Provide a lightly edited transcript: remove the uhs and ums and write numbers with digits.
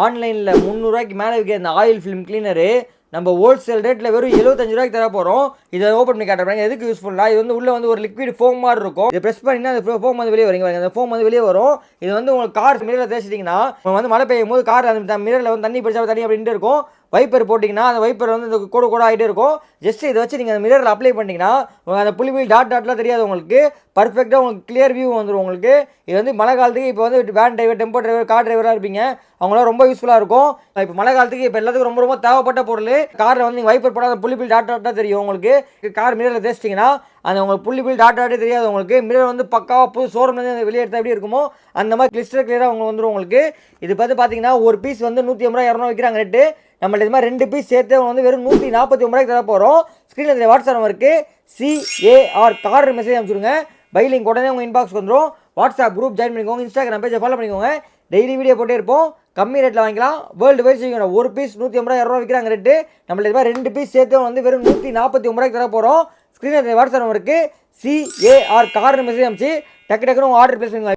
ஆன்லைனில் 300 மேலே விற்கிற இந்த ஆயில் ஃபிலிம் கிளீனரு நம்ம ஹோல்சேல் ரேட்டில் வெறும் 75 தர போகிறோம். இதை ஓப்பன் பண்ணி காட்டுறாங்க. எதுக்கு யூஸ்ஃபுல்லாக இது வந்து உள்ளே வந்து ஒரு லிக்விட் ஃபோம் மாதிரி இருக்கும். இதை ப்ரெஸ் பண்ணினா அந்த ஃபோம் வந்து வெளியே வருங்க. அந்த ஃபோம் வந்து வெளியே வரும். இது வந்து உங்களுக்கு கார் மிரரில் தேய்ச்சிட்டிங்கன்னா வந்து மழை பெய்யும் போது கார் அந்த மிரரில் வந்து தண்ணி பிடிச்சா தண்ணி அப்படின்ட்டு இருக்கும். வைப்பர் போட்டிங்கன்னா அந்த வைப்பர் வந்து இந்த கூட ஆகிட்டே இருக்கும். ஜஸ்ட் இதை வச்சு நீங்கள் அந்த மிரரில் அப்ளை பண்ணிங்கன்னா அந்த புள்ளி டாட்லாம் தெரியாது உங்களுக்கு. பர்ஃபெக்டாக உங்களுக்கு கிளியர் வியூ வந்துடும் உங்களுக்கு. இது வந்து மழை காலத்துக்கு இப்போ வந்து van driver, tempo driver, car டிரைவராக இருப்பீங்க, அவங்களாம் ரொம்ப யூஸ்ஃபுல்லாக இருக்கும். இப்போ மழை காலத்துக்கு இப்போ எல்லாத்துக்கும் ரொம்ப ரொம்ப தேவைப்பட்ட பொருள். காரில் வந்து நீங்கள் வைப்பர் போடாத புள்ளி டாட்டாக தெரியும் உங்களுக்கு. கார் மிரரில் தேய்ச்சிட்டிங்கன்னா அந்த உங்களுக்கு புள்ளி டாட்டாட்டே தெரியாது உங்களுக்கு. மிரர் வந்து பக்காவாக புது ஷோரூம்லேருந்து வெளியே எடுத்தால் எப்படி இருக்குமோ அந்த மாதிரி கிளியராக அவங்க வந்துடும் உங்களுக்கு. இது பார்த்தீங்கன்னா ஒரு பீஸ் வந்து 150 200 விற்கிறாங்க ரேட்டு. நம்மள்ட்ட இது மாதிரி 2 பீஸ் சேர்த்து வந்து வெறும் 149 தர போகிறோம். ஸ்க்ரீனில் வாட்ஸ்அப் நம்பருக்கு CAR கார் மெசேஜ் அனுப்பிச்சுடுங்க. பை லிங்க் உடனே உங்கள் இன்பாக்ஸ் வந்துடும். வாட்ஸ்அப் குரூப் ஜாயின் பண்ணிக்கோங்க. இன்ஸ்டாகிராம் பேஜை ஃபாலோ பண்ணிக்கோங்க. டெய்லி வீடியோ போட்டே இருப்போம். கம்மி ரேட்டில் வாங்கிக்கலாம். வேர்ல்டு வைஸ் செய்யணும். ஒரு பீஸ் 150 200 விற்கிறாங்க ரேட்டு. நம்மள்ட்ட இது மாதிரி 2 பீஸ் சேர்த்து வந்து வெறும் 149 தர போகிறோம். ஸ்க்ரீனில் வாட்ஸ்அப் நம்பருக்கு CAR கார் மெசேஜ் அனுப்பிச்சு டக்குன்னு உங்கள் ஆர்டர் ப்ளேஸ் பண்ணுங்க.